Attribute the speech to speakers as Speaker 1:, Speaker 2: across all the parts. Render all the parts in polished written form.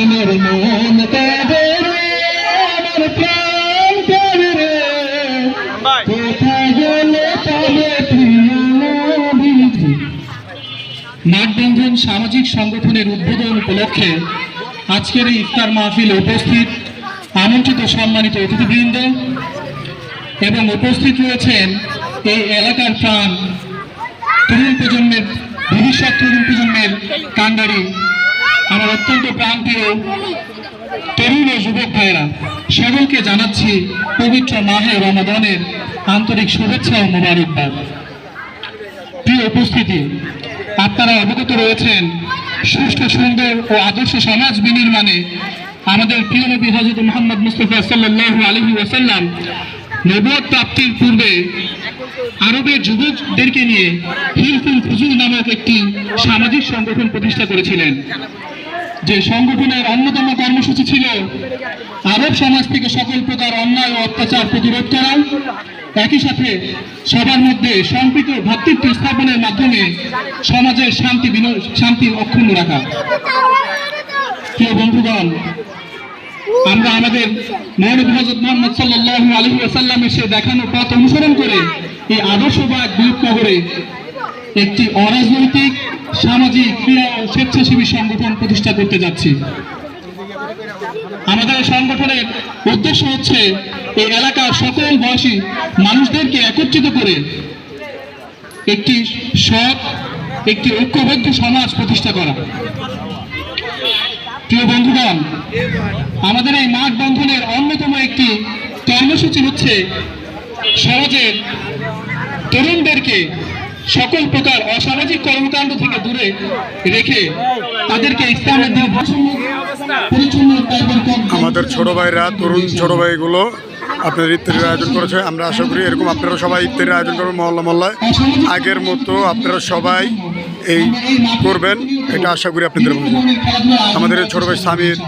Speaker 1: আমার মন কাঁদে রে, আমার প্রাণ কাঁদে রে, কোথায় গেলে তবে প্রিয় নবীজি। মাঠবন্ধন সামাজিক সংগঠনের উদ্বোধন উপলক্ষে আজকের এই ইফতার মাহফিলে উপস্থিত আমন্ত্রিত সম্মানিত অতিথিবৃন্দ এবং উপস্থিত রয়েছেন এই এলাকার প্রাণ, তরুণ প্রজন্মের ভবিষ্যৎ তরুণ প্রজন্মের কাণ্ডারি, আমার অত্যন্ত প্রাণপ্রিয় তরুণ ও যুবক ভাইরা, সকলকে জানাচ্ছি পবিত্র মাহে রমাদানের আন্তরিক শুভেচ্ছা ও মোবারকবাদ। প্রিয় উপস্থিতি, আপনারা অবগত রয়েছেন সুষ্ঠু সুন্দর ও আদর্শ সমাজ বিনির্মাণে আমাদের প্রিয় নবী হযরত মুহাম্মদ মুস্তাফা সাল্লাল্লাহু আলাইহি ওয়াসাল্লাম নবুয়ত প্রাপ্তির পূর্বে আরবের যুবকদেরকে নিয়ে হিলফুল ফুজুল নামক একটি সামাজিক সংগঠন প্রতিষ্ঠা করেছিলেন। যে সংগঠনের অন্যতম কর্মসূচি ছিল আরব সমাজ থেকে সকল প্রকার অন্যায় ও অত্যাচার প্রতিরোধ করা, একই সাথে সবার মধ্যে সম্প্রীত ভ্রাতৃত্ব স্থাপনের মাধ্যমে সমাজের শান্তি অক্ষুণ্ণ রাখা। প্রিয় বন্ধুগণ, আমরা আমাদের মহানবী হযরত মুহাম্মদ সাল্লাল্লাহু আলাইহি ওয়াসাল্লামের সে দেখানো পথ অনুসরণ করে এই আদর্শবাদ বিরূপনগরে একটি অরাজনৈতিক সামাজিক ক্রিয়া ও স্বেচ্ছাসেবী সংগঠন প্রতিষ্ঠা করতে যাচ্ছি। আমাদের সংগঠনের উদ্দেশ্য হচ্ছে এই এলাকার সকল বয়সী মানুষদেরকে একত্রিত করে একটি সৎ, একটি ঐক্যবদ্ধ সমাজ প্রতিষ্ঠা করা। প্রিয় বন্ধুগণ, আমাদের এই মাঠ বন্ধনের অন্যতম একটি কর্মসূচি হচ্ছে সমাজের তরুণদেরকে সকল প্রকার অসামাজিক কর্মকাণ্ড থেকে দূরে রেখে তাদেরকে ইসলামের দিকে পরিচ্ছন্ন।
Speaker 2: আমাদের ছোট ভাইরা, তরুণ ছোট ভাইগুলো আপনাদের ইফতারের আয়োজন করেছে। আমরা আশা করি এরকম আপনারা সবাই ইফতারের আয়োজন করবেন মহল্লা মহল্লায়। আগের মতো আপনারা সবাই এই করবেন, এটা আশা করি আপনাদের মধ্যে। আমাদের ছোট ভাই সামির,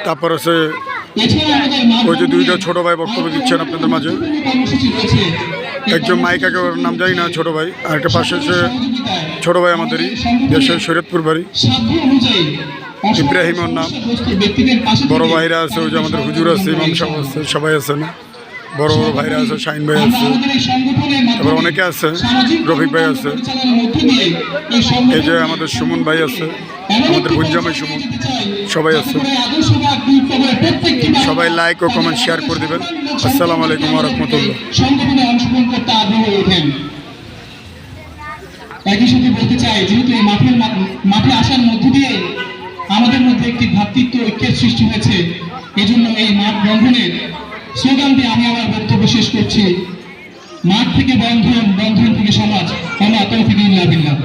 Speaker 2: তারপর হচ্ছে ওই যে দুইটা ছোট ভাই বক্তব্য দিচ্ছেন আপনাদের মাঝে। একজন মাইকাকে ওর নাম জানি না, ছোট ভাই। আর একটা পাশে হচ্ছে ছোট ভাই আমাদেরই দেশের শরীয়তপুর বাড়ি, ইব্রাহিম ওর নাম। বড় ভাইরা আছে, ওই যে আমাদের হুজুর আছে, ইমাম সাহেব আছে, সবাই আছে না, বড় বড় ভাইরা আছে, শাহিন ভাই আছে, তারপর অনেকে আছে, রফিক ভাই আছে, এই যে আমাদের সুমন ভাই আছে, আমাদের গুঞ্জামাই সুমন, সবাই আছে। সবাই লাইক ও কমেন্ট শেয়ার করে দেবেন। আসসালামু আলাইকুম ওয়া রাহমাতুল্লাহ।
Speaker 1: একই সাথে বলতে চাই, যেহেতু এই মাঠে আসার মধ্য দিয়ে আমাদের মধ্যে একটি ভ্রাতৃত্ব ঐক্যের সৃষ্টি হয়েছে, এজন্য এই মাঠ বন্ধনের স্লোগান দিয়ে আমি আমার বক্তব্য শেষ করছি। মাঠ থেকে বন্ধন, বন্ধন থেকে সমাজ। ওয়া মা তাওফীক ইল্লা বিল্লাহ।